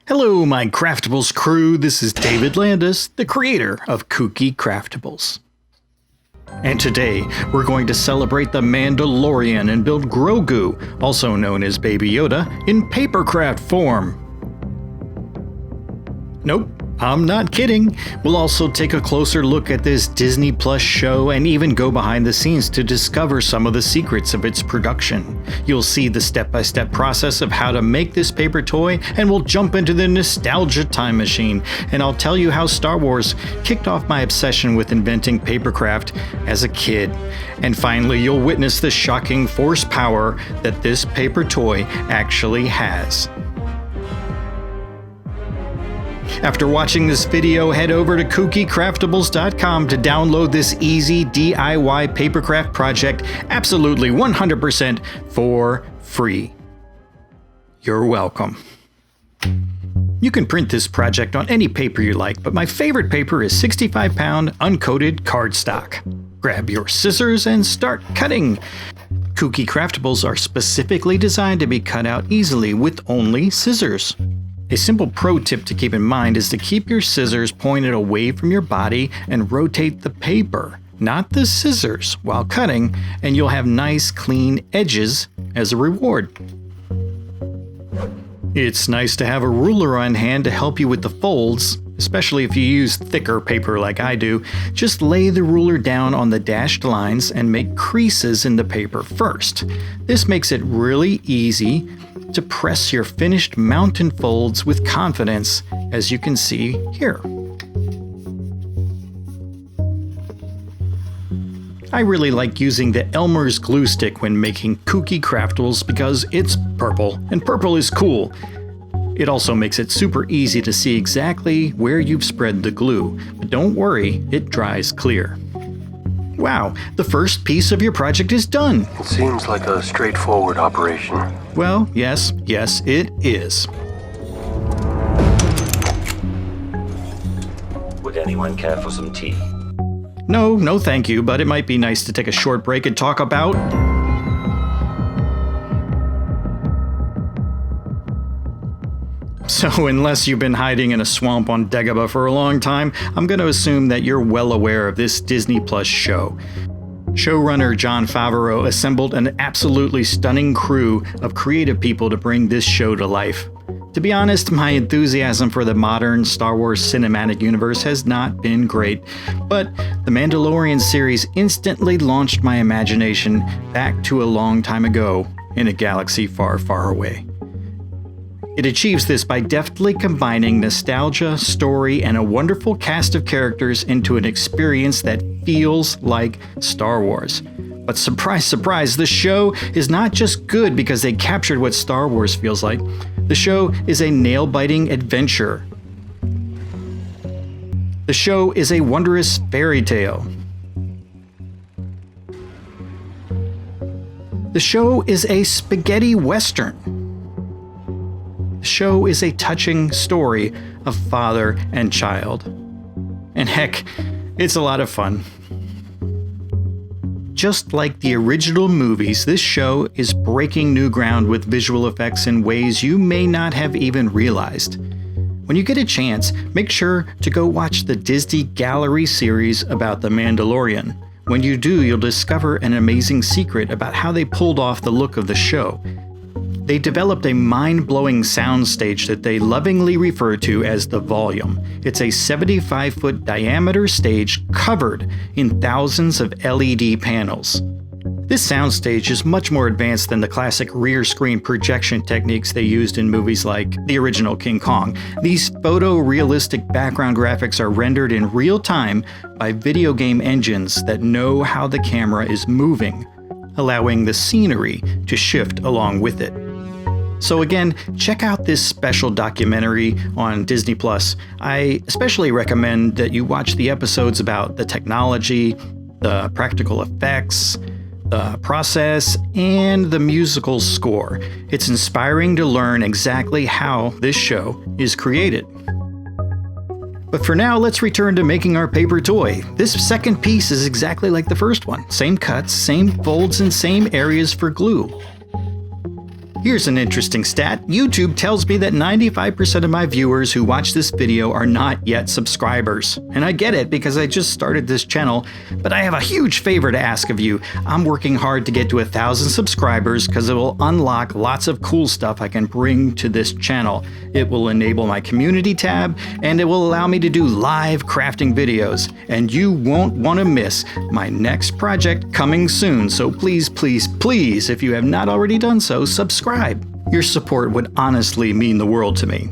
Hello, my Craftables crew. This is David Landis, the creator of Kooky Craftables. And today, we're going to celebrate the Mandalorian and build Grogu, also known as Baby Yoda, in papercraft form. Nope, I'm not kidding. We'll also take a closer look at this Disney Plus show and even go behind the scenes to discover some of the secrets of its production. You'll see the step-by-step process of how to make this paper toy, and we'll jump into the nostalgia time machine, and I'll tell you how Star Wars kicked off my obsession with inventing papercraft as a kid. And finally, you'll witness the shocking force power that this paper toy actually has. After watching this video, head over to kookycraftables.com to download this easy DIY papercraft project absolutely 100% for free. You're welcome. You can print this project on any paper you like, but my favorite paper is 65-pound uncoated cardstock. Grab your scissors and start cutting. Kooky Craftables are specifically designed to be cut out easily with only scissors. A simple pro tip to keep in mind is to keep your scissors pointed away from your body and rotate the paper, not the scissors, while cutting, and you'll have nice clean edges as a reward. It's nice to have a ruler on hand to help you with the folds, especially if you use thicker paper like I do. Just lay the ruler down on the dashed lines and make creases in the paper first. This makes it really easy to press your finished mountain folds with confidence, as you can see here. I really like using the Elmer's glue stick when making Kooky Craftables because it's purple, and purple is cool. It also makes it super easy to see exactly where you've spread the glue, but don't worry, it dries clear. Wow, the first piece of your project is done. It seems like a straightforward operation. Well, yes, it is. Would anyone care for some tea? No thank you, but it might be nice to take a short break and talk about... So unless you've been hiding in a swamp on Dagobah for a long time, I'm going to assume that you're well aware of this Disney Plus show. Showrunner Jon Favreau assembled an absolutely stunning crew of creative people to bring this show to life. To be honest, my enthusiasm for the modern Star Wars cinematic universe has not been great, but the Mandalorian series instantly launched my imagination back to a long time ago in a galaxy far, far away. It achieves this by deftly combining nostalgia, story, and a wonderful cast of characters into an experience that feels like Star Wars. But surprise, surprise, the show is not just good because they captured what Star Wars feels like. The show is a nail-biting adventure. The show is a wondrous fairy tale. The show is a spaghetti western. The show is a touching story of father and child. And heck, it's a lot of fun. Just like the original movies, this show is breaking new ground with visual effects in ways you may not have even realized. When you get a chance, make sure to go watch the Disney Gallery series about The Mandalorian. When you do, you'll discover an amazing secret about how they pulled off the look of the show. They developed a mind-blowing soundstage that they lovingly refer to as the Volume. It's a 75-foot diameter stage covered in thousands of LED panels. This soundstage is much more advanced than the classic rear screen projection techniques they used in movies like the original King Kong. These photorealistic background graphics are rendered in real time by video game engines that know how the camera is moving, allowing the scenery to shift along with it. So again, check out this special documentary on Disney Plus. I especially recommend that you watch the episodes about the technology, the practical effects, the process, and the musical score. It's inspiring to learn exactly how this show is created. But for now, let's return to making our paper toy. This second piece is exactly like the first one. Same cuts, same folds, and same areas for glue. Here's an interesting stat. YouTube tells me that 95% of my viewers who watch this video are not yet subscribers. And I get it because I just started this channel, but I have a huge favor to ask of you. I'm working hard to get to 1,000 subscribers because it will unlock lots of cool stuff I can bring to this channel. It will enable my community tab, and it will allow me to do live crafting videos. And you won't want to miss my next project coming soon. So please, please, please, if you have not already done so, subscribe. Your support would honestly mean the world to me.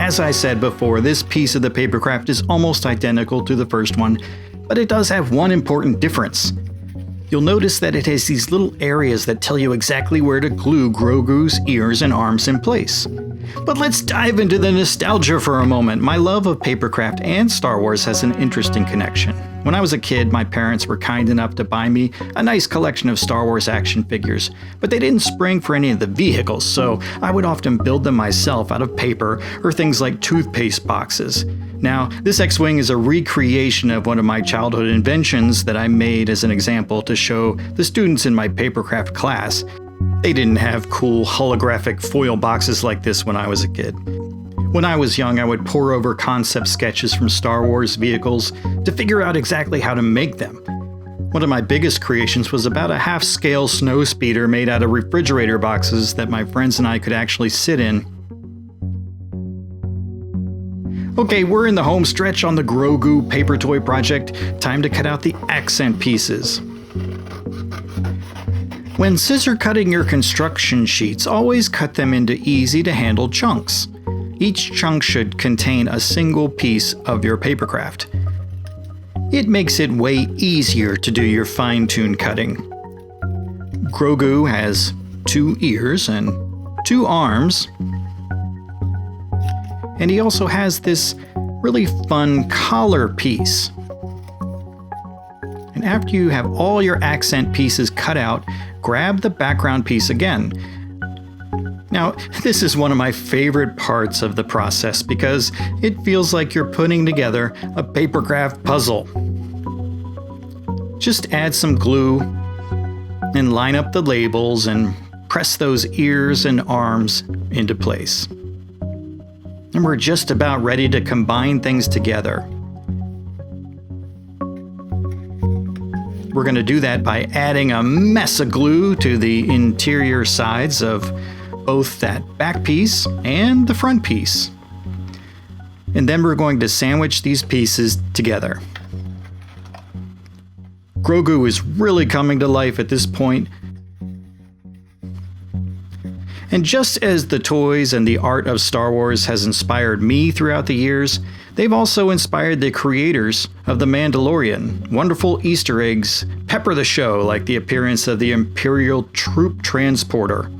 As I said before, this piece of the papercraft is almost identical to the first one, but it does have one important difference. You'll notice that it has these little areas that tell you exactly where to glue Grogu's ears and arms in place. But let's dive into the nostalgia for a moment. My love of papercraft and Star Wars has an interesting connection. When I was a kid, my parents were kind enough to buy me a nice collection of Star Wars action figures, but they didn't spring for any of the vehicles, so I would often build them myself out of paper or things like toothpaste boxes. Now, this X-Wing is a recreation of one of my childhood inventions that I made as an example to show the students in my papercraft class. They didn't have cool holographic foil boxes like this when I was a kid. When I was young, I would pore over concept sketches from Star Wars vehicles to figure out exactly how to make them. One of my biggest creations was about a half-scale snowspeeder made out of refrigerator boxes that my friends and I could actually sit in. Okay, we're in the home stretch on the Grogu paper toy project. Time to cut out the accent pieces. When scissor cutting your construction sheets, always cut them into easy-to-handle chunks. Each chunk should contain a single piece of your papercraft. It makes it way easier to do your fine-tuned cutting. Grogu has 2 ears and 2 arms, and he also has this really fun collar piece. And after you have all your accent pieces cut out, grab the background piece again. Now, this is one of my favorite parts of the process because it feels like you're putting together a papercraft puzzle. Just add some glue and line up the labels and press those ears and arms into place. And we're just about ready to combine things together. We're going to do that by adding a mess of glue to the interior sides of both that back piece and the front piece. And then we're going to sandwich these pieces together. Grogu is really coming to life at this point. And just as the toys and the art of Star Wars has inspired me throughout the years, they've also inspired the creators of The Mandalorian. Wonderful Easter eggs pepper the show, like the appearance of the Imperial Troop Transporter.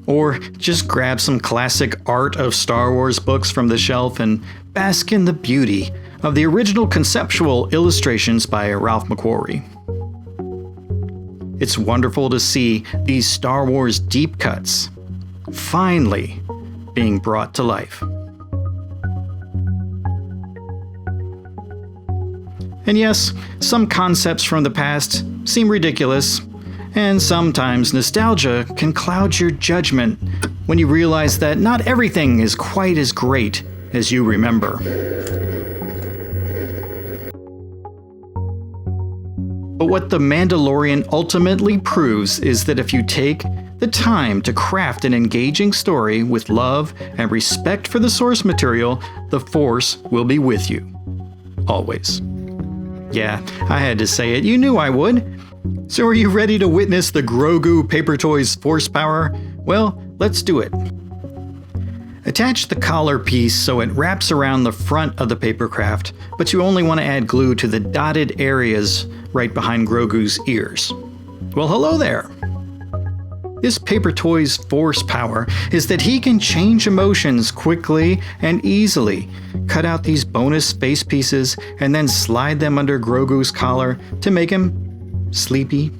Or just grab some classic art of Star Wars books from the shelf and bask in the beauty of the original conceptual illustrations by Ralph McQuarrie. It's wonderful to see these Star Wars deep cuts finally being brought to life. And yes, some concepts from the past seem ridiculous, and sometimes nostalgia can cloud your judgment when you realize that not everything is quite as great as you remember. But what The Mandalorian ultimately proves is that if you take the time to craft an engaging story with love and respect for the source material, the Force will be with you. Always. Yeah, I had to say it. You knew I would. So are you ready to witness the Grogu Paper Toys Force power? Well, let's do it. Attach the collar piece so it wraps around the front of the papercraft, but you only want to add glue to the dotted areas right behind Grogu's ears. Well, hello there. This paper toy's force power is that he can change emotions quickly and easily. Cut out these bonus face pieces and then slide them under Grogu's collar to make him sleepy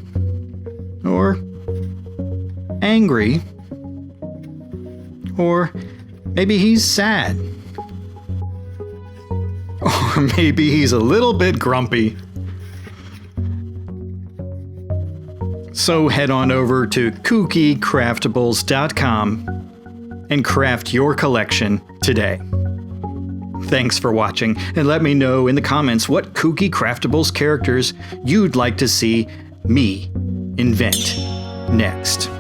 or angry, or maybe he's sad, or maybe he's a little bit grumpy. So head on over to kookycraftables.com and craft your collection today. Thanks for watching, and let me know in the comments what Kooky Craftables characters you'd like to see me invent next.